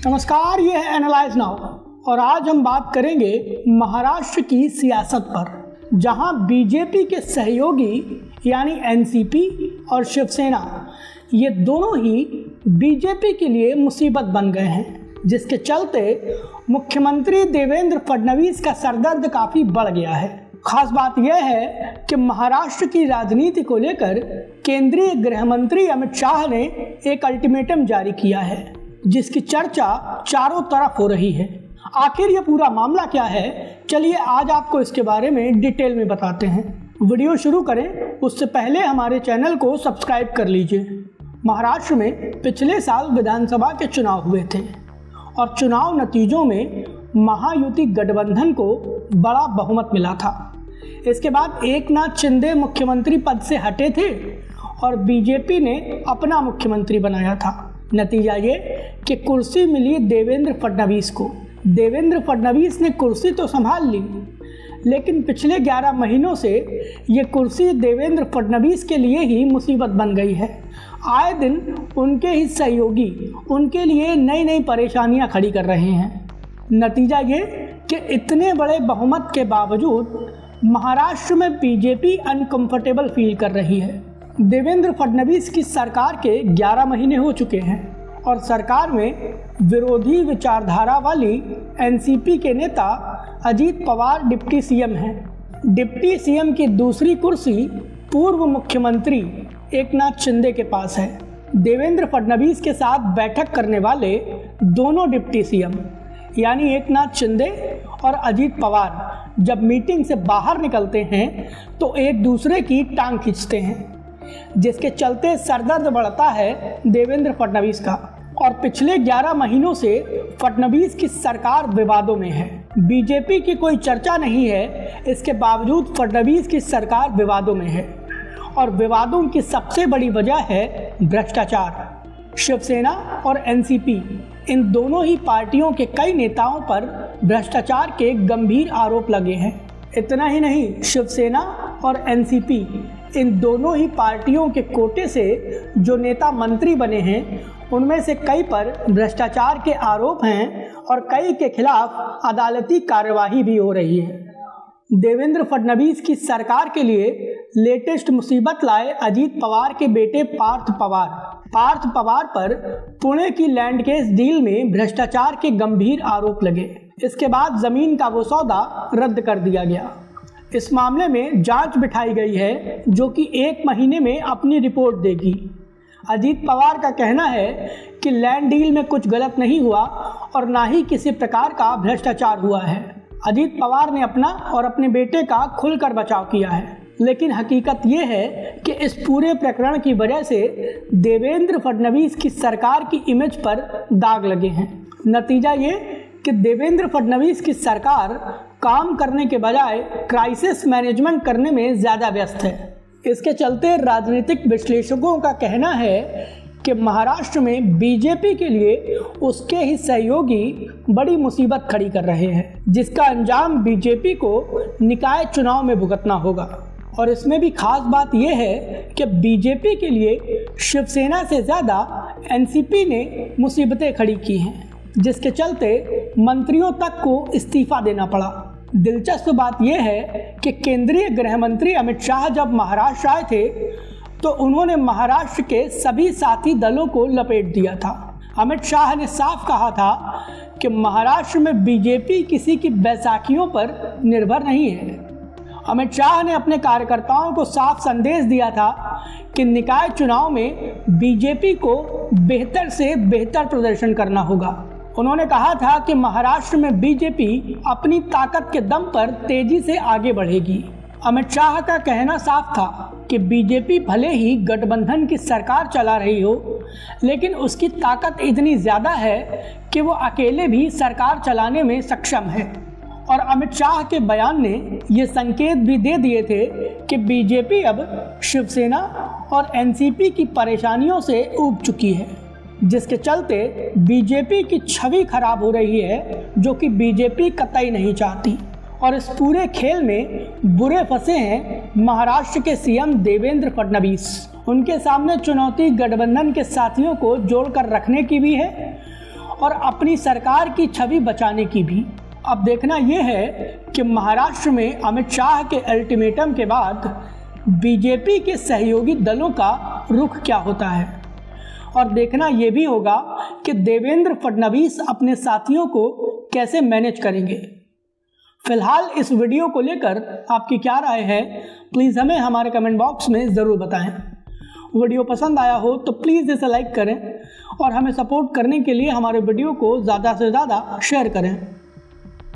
नमस्कार, ये है एनालाइज नाउ और आज हम बात करेंगे महाराष्ट्र की सियासत पर, जहां बीजेपी के सहयोगी यानी एनसीपी और शिवसेना ये दोनों ही बीजेपी के लिए मुसीबत बन गए हैं, जिसके चलते मुख्यमंत्री देवेंद्र फडणवीस का सरदर्द काफ़ी बढ़ गया है। खास बात यह है कि महाराष्ट्र की राजनीति को लेकर केंद्रीय गृह मंत्री अमित शाह ने एक अल्टीमेटम जारी किया है, जिसकी चर्चा चारों तरफ हो रही है। आखिर ये पूरा मामला क्या है, चलिए आज आपको इसके बारे में डिटेल में बताते हैं। वीडियो शुरू करें उससे पहले हमारे चैनल को सब्सक्राइब कर लीजिए। महाराष्ट्र में पिछले साल विधानसभा के चुनाव हुए थे और चुनाव नतीजों में महायुति गठबंधन को बड़ा बहुमत मिला था। इसके बाद एकनाथ शिंदे मुख्यमंत्री पद से हटे थे और बीजेपी ने अपना मुख्यमंत्री बनाया था। नतीजा ये कि कुर्सी मिली देवेंद्र फडणवीस को। देवेंद्र फडणवीस ने कुर्सी तो संभाल ली, लेकिन पिछले 11 महीनों से ये कुर्सी देवेंद्र फडणवीस के लिए ही मुसीबत बन गई है। आए दिन उनके ही सहयोगी उनके लिए नई नई परेशानियां खड़ी कर रहे हैं। नतीजा ये कि इतने बड़े बहुमत के बावजूद महाराष्ट्र में बीजेपी अनकंफर्टेबल फील कर रही है। देवेंद्र फडणवीस की सरकार के 11 महीने हो चुके हैं और सरकार में विरोधी विचारधारा वाली एनसीपी के नेता अजीत पवार डिप्टी सीएम हैं। डिप्टी सीएम की दूसरी कुर्सी पूर्व मुख्यमंत्री एकनाथ शिंदे के पास है। देवेंद्र फडणवीस के साथ बैठक करने वाले दोनों डिप्टी सीएम यानी एकनाथ शिंदे और अजीत पवार जब मीटिंग से बाहर निकलते हैं तो एक दूसरे की टांग खींचते हैं, जिसके चलते सरदर्द बढ़ता है देवेंद्र फडणवीस का। और पिछले 11 महीनों से फडणवीस की सरकार विवादों में है। बीजेपी की कोई चर्चा नहीं है, इसके बावजूद फडणवीस की सरकार विवादों में है और विवादों की सबसे बड़ी वजह है भ्रष्टाचार। शिवसेना और एनसीपी इन दोनों ही पार्टियों के कई नेताओं पर भ्रष्टाचार के गंभीर आरोप लगे हैं। इतना ही नहीं, शिवसेना और एनसीपी इन दोनों ही पार्टियों के कोटे से जो नेता मंत्री बने हैं उनमें से कई पर भ्रष्टाचार के आरोप हैं और कई के खिलाफ अदालती कार्यवाही भी हो रही है। देवेंद्र फडणवीस की सरकार के लिए लेटेस्ट मुसीबत लाए अजीत पवार के बेटे पार्थ पवार पर पुणे की लैंड केस डील में भ्रष्टाचार के गंभीर आरोप लगे। इसके बाद जमीन का वो सौदा रद्द कर दिया गया। इस मामले में जांच बिठाई गई है जो कि 1 महीने में अपनी रिपोर्ट देगी। अजीत पवार का कहना है कि लैंड डील में कुछ गलत नहीं हुआ और ना ही किसी प्रकार का भ्रष्टाचार हुआ है। अजीत पवार ने अपना और अपने बेटे का खुलकर बचाव किया है, लेकिन हकीकत ये है कि इस पूरे प्रकरण की वजह से देवेंद्र फडणवीस की सरकार की इमेज पर दाग लगे हैं। नतीजा ये कि देवेंद्र फडणवीस की सरकार काम करने के बजाय क्राइसिस मैनेजमेंट करने में ज़्यादा व्यस्त है। इसके चलते राजनीतिक विश्लेषकों का कहना है कि महाराष्ट्र में बीजेपी के लिए उसके ही सहयोगी बड़ी मुसीबत खड़ी कर रहे हैं, जिसका अंजाम बीजेपी को निकाय चुनाव में भुगतना होगा। और इसमें भी खास बात यह है कि बीजेपी के लिए शिवसेना से ज़्यादा एनसीपी ने मुसीबतें खड़ी की हैं, जिसके चलते मंत्रियों तक को इस्तीफा देना पड़ा। दिलचस्प बात यह है कि केंद्रीय गृह मंत्री अमित शाह जब महाराष्ट्र आए थे तो उन्होंने महाराष्ट्र के सभी साथी दलों को लपेट दिया था। अमित शाह ने साफ कहा था कि महाराष्ट्र में बीजेपी किसी की बैसाखियों पर निर्भर नहीं है। अमित शाह ने अपने कार्यकर्ताओं को साफ संदेश दिया था कि निकाय चुनाव में बीजेपी को बेहतर से बेहतर प्रदर्शन करना होगा। उन्होंने कहा था कि महाराष्ट्र में बीजेपी अपनी ताकत के दम पर तेजी से आगे बढ़ेगी। अमित शाह का कहना साफ था कि बीजेपी भले ही गठबंधन की सरकार चला रही हो, लेकिन उसकी ताकत इतनी ज़्यादा है कि वो अकेले भी सरकार चलाने में सक्षम है। और अमित शाह के बयान ने ये संकेत भी दे दिए थे कि बीजेपी अब शिवसेना और एनसीपी की परेशानियों से ऊब चुकी है, जिसके चलते बीजेपी की छवि खराब हो रही है, जो कि बीजेपी कतई नहीं चाहती। और इस पूरे खेल में बुरे फंसे हैं महाराष्ट्र के सीएम देवेंद्र फडणवीस। उनके सामने चुनौती गठबंधन के साथियों को जोड़कर रखने की भी है और अपनी सरकार की छवि बचाने की भी। अब देखना यह है कि महाराष्ट्र में अमित शाह के अल्टीमेटम के बाद बीजेपी के सहयोगी दलों का रुख क्या होता है, और देखना यह भी होगा कि देवेंद्र फडणवीस अपने साथियों को कैसे मैनेज करेंगे। फिलहाल इस वीडियो को लेकर आपकी क्या राय है, प्लीज़ हमें हमारे कमेंट बॉक्स में ज़रूर बताएं। वीडियो पसंद आया हो तो प्लीज़ इसे लाइक करें और हमें सपोर्ट करने के लिए हमारे वीडियो को ज़्यादा से ज़्यादा शेयर करें।